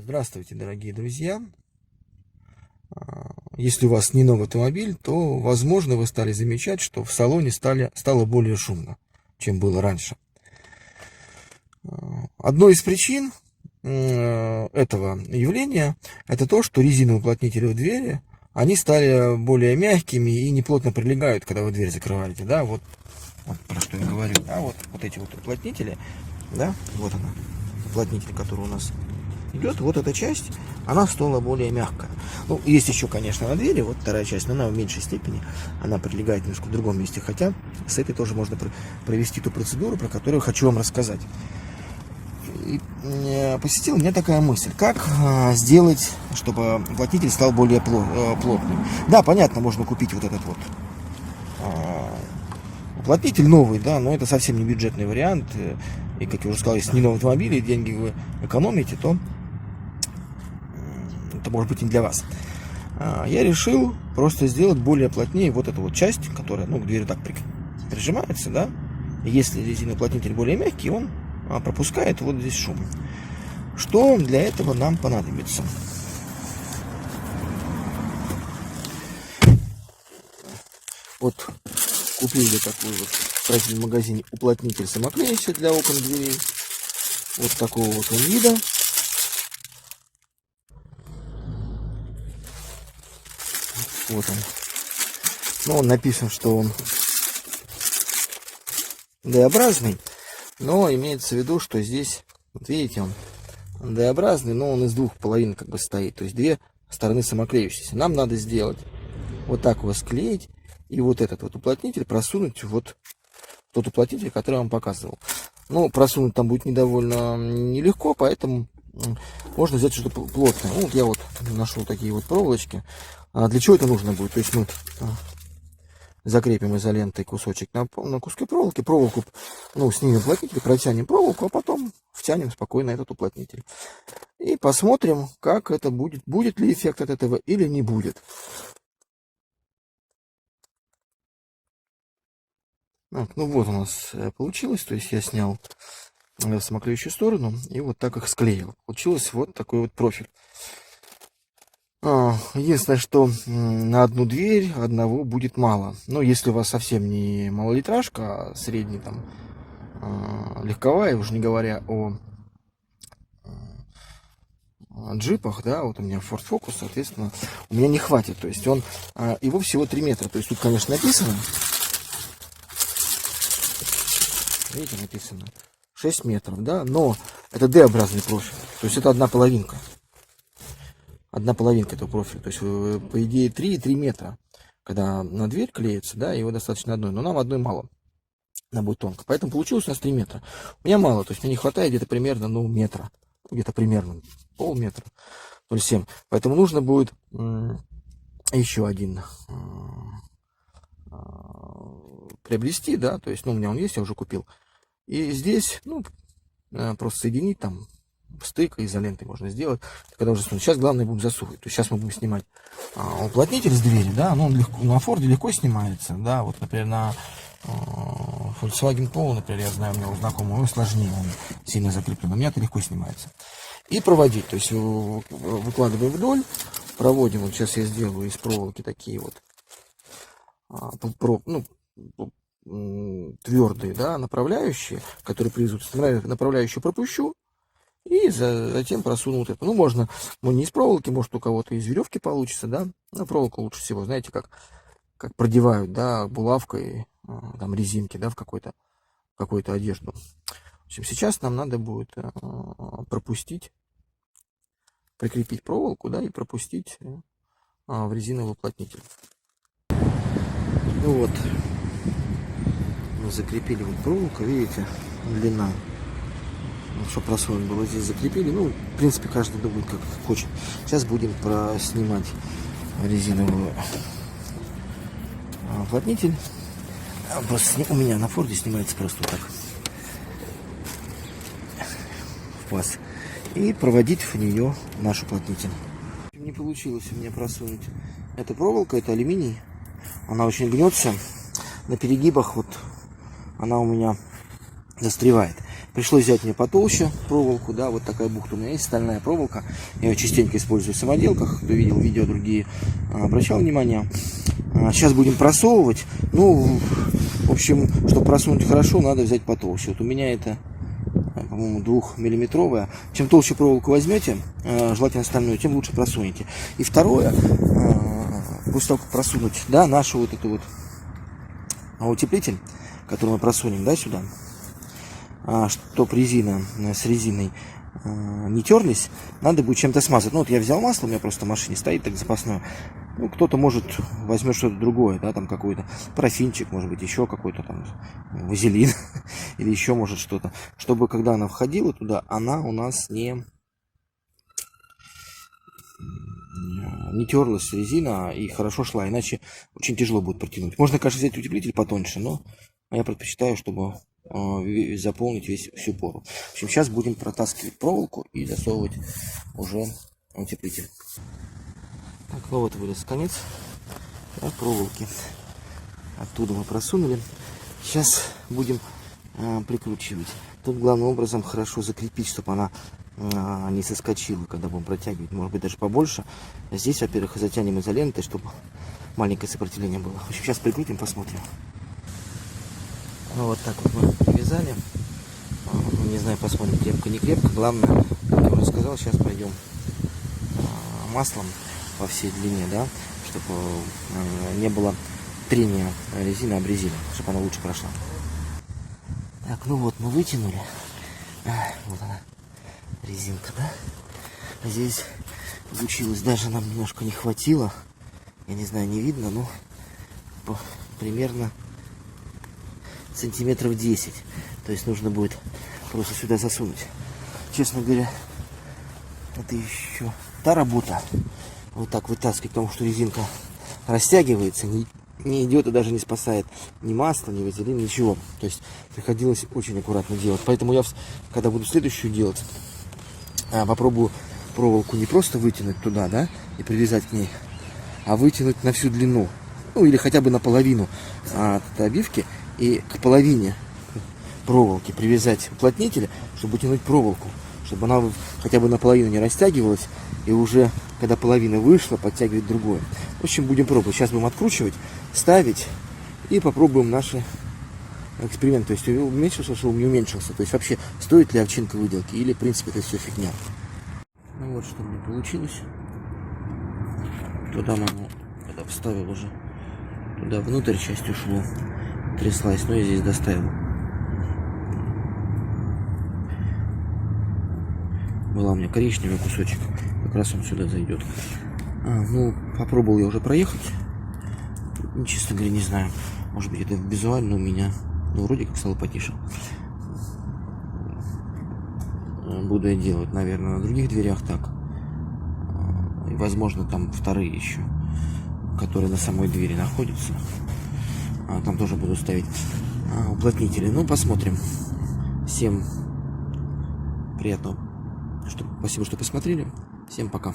Здравствуйте, дорогие друзья! Если у вас не новый автомобиль, то, возможно, вы стали замечать, что в салоне стало более шумно, чем было раньше. Одной из причин этого явления это то, что резиновые уплотнители в двери, они стали более мягкими и неплотно прилегают, когда вы дверь закрываете. Да, вот про что я говорю. Да, вот эти вот уплотнители, да, вот она, уплотнитель, который у нас идет, вот эта часть, она стала более мягкая. Ну, есть еще, конечно, на двери, вот вторая часть, но она в меньшей степени, она прилегает немножко в другом месте, хотя с этой тоже можно провести ту процедуру, про которую хочу вам рассказать. И посетила меня такая мысль, как сделать, чтобы уплотнитель стал более плотным. Да, понятно, можно купить вот этот вот уплотнитель новый, да, но это совсем не бюджетный вариант. И, как я уже сказал, если не новый автомобиль и деньги вы экономите, то это может быть не для вас. Я решил просто сделать более плотнее вот эту вот часть, которая, ну, к двери так прижимается, да. И если резиновый уплотнитель более мягкий, он пропускает вот здесь шум. Что для этого нам понадобится? Вот купили такой вот в магазине уплотнитель самоклеющий для окон дверей. Вот такого вот он вида. Вот он. Ну, он написан, что он D-образный, но имеется в виду, что здесь, вот видите, он D-образный, но он из двух половин как бы стоит, то есть две стороны самоклеющиеся. Нам надо сделать вот так его склеить и вот этот вот уплотнитель просунуть вот тот уплотнитель, который я вам показывал. Ну, просунуть там будет довольно нелегко, поэтому можно взять что-то плотное. Ну, вот я вот нашел такие вот проволочки. Для чего это нужно будет? То есть мы закрепим изолентой кусочек на куске проволоки, проволоку, ну, снимем уплотнитель, протянем проволоку, а потом втянем спокойно этот уплотнитель. И посмотрим, как это будет, будет ли эффект от этого или не будет. Так, ну вот у нас получилось, то есть я снял самоклеющую сторону и вот так их склеил. Получилось вот такой вот профиль. Единственное, что на одну дверь одного будет мало. Но если у вас совсем не малолитражка, а средний там легковая, уже не говоря о джипах, да, вот у меня Ford Focus, соответственно, у меня не хватит. То есть он, его всего 3 метра. То есть тут, конечно, написано, видите, написано 6 метров, да, но это D-образный профиль. То есть это одна половинка. Одна половинка этого профиля. То есть, по идее, 3 метра. Когда на дверь клеится, да, его достаточно одной. Но нам одной мало. Она будет тонко. Поэтому получилось у нас 3 метра. У меня мало. То есть, мне не хватает где-то примерно, ну, метра. Где-то примерно полметра. 0,7. Поэтому нужно будет еще один приобрести, да. То есть, ну, у меня он есть, я уже купил. И здесь, ну, просто соединить там стык изолентой можно сделать. Когда уже сейчас главное будем засовывать. То есть сейчас мы будем снимать уплотнитель с двери, да, но он легко, на Форде легко снимается, да, вот, например, на Volkswagen Polo, например, я знаю, у меня у знакомого сложнее, он сильно закреплен, у меня это легко снимается. И проводить, то есть выкладываем вдоль, проводим, вот сейчас я сделаю из проволоки такие вот, твердые, да, направляющие, которые привезут, направляющую пропущу, и затем просунул вот это. Ну, можно, не из проволоки, может, у кого-то из веревки получится, да. Но проволоку лучше всего, знаете, как продевают, да, булавкой, там, резинки, да, в какую-то одежду. В общем, сейчас нам надо будет пропустить, прикрепить проволоку, да, и пропустить в резиновый уплотнитель. Ну вот, мы закрепили вот проволоку, видите, длина. Чтобы просунуть было, здесь закрепили. Ну, в принципе, каждый думает, как хочет. Сейчас будем снимать резиновый уплотнитель. Просто у меня на Форде снимается просто вот так. В паз. И проводить в нее наш уплотнитель. Не получилось у меня просунуть. Это проволока, это алюминий. Она очень гнется. На перегибах вот она у меня застревает. Пришлось взять мне потолще проволоку, да, вот такая бухта у меня есть, стальная проволока. Я ее частенько использую в самоделках, кто видел видео другие, обращал внимание. Сейчас будем просовывать. Ну, в общем, чтобы просунуть хорошо, надо взять потолще. Вот у меня это, по-моему, 2-миллиметровая. Чем толще проволоку возьмете, желательно стальную, тем лучше просунете. И второе, после того, как просунуть, да, нашу вот эту вот утеплитель, который мы просунем, да, сюда, чтоб резина с резиной не терлись, надо будет чем-то смазать. Ну, вот я взял масло, у меня просто в машине стоит так запасное. Ну, кто-то, может, возьмет что-то другое, да, там какой-то парафинчик, может быть, еще какой-то там вазелин или еще, может, что-то. Чтобы, когда она входила туда, она у нас не терлась резина и хорошо шла, иначе очень тяжело будет протянуть. Можно, конечно, взять утеплитель потоньше, но я предпочитаю, чтобы заполнить всю пору. В общем, сейчас будем протаскивать проволоку и засовывать уже утеплитель. Так, ну вот вылез конец, да, проволоки. Оттуда мы просунули. Сейчас будем прикручивать. Тут главным образом хорошо закрепить, чтобы она не соскочила, когда будем протягивать. Может быть, даже побольше. Здесь, во-первых, затянем изолентой, чтобы маленькое сопротивление было. В общем, сейчас прикрутим, посмотрим. Ну, вот так вот мы привязали. Не знаю, посмотрим, крепко, не крепко. Главное, как я уже сказал, сейчас пойдем маслом по всей длине, да, чтобы не было трения резины об резину, чтобы она лучше прошла. Так, ну вот мы вытянули. Вот она, резинка, да. Здесь получилось, даже нам немножко не хватило. Я не знаю, не видно, но примерно сантиметров 10. То есть нужно будет просто сюда засунуть. Честно говоря, это еще та работа. Вот так вытаскивать, потому что резинка растягивается, не идет и даже не спасает ни масло, ни вазелин, ничего. То есть приходилось очень аккуратно делать. Поэтому я, когда буду следующую делать, попробую проволоку не просто вытянуть туда, да, и привязать к ней, а вытянуть на всю длину. Ну, или хотя бы наполовину от обивки и к половине проволоки привязать уплотнителя, чтобы утянуть проволоку, чтобы она хотя бы наполовину не растягивалась, и уже, когда половина вышла, подтягивать другое. В общем, будем пробовать. Сейчас будем откручивать, ставить и попробуем наши эксперименты. То есть уменьшился, что не уменьшился. То есть вообще, стоит ли овчинка выделки или, в принципе, это все фигня. Ну вот, что мне получилось. Туда маму, когда вставил уже, туда внутрь часть ушло, тряслась, но я здесь доставил. Была у меня коричневый кусочек, как раз он сюда зайдет. Ну, попробовал я уже проехать. Честно говоря, не знаю. Может быть, это визуально у меня, ну, вроде как стало потише. Буду я делать, наверное, на других дверях так. И, возможно, там вторые еще, которые на самой двери находятся. Там тоже буду ставить уплотнители. Ну, посмотрим. Всем приятного. Спасибо, что посмотрели. Всем пока.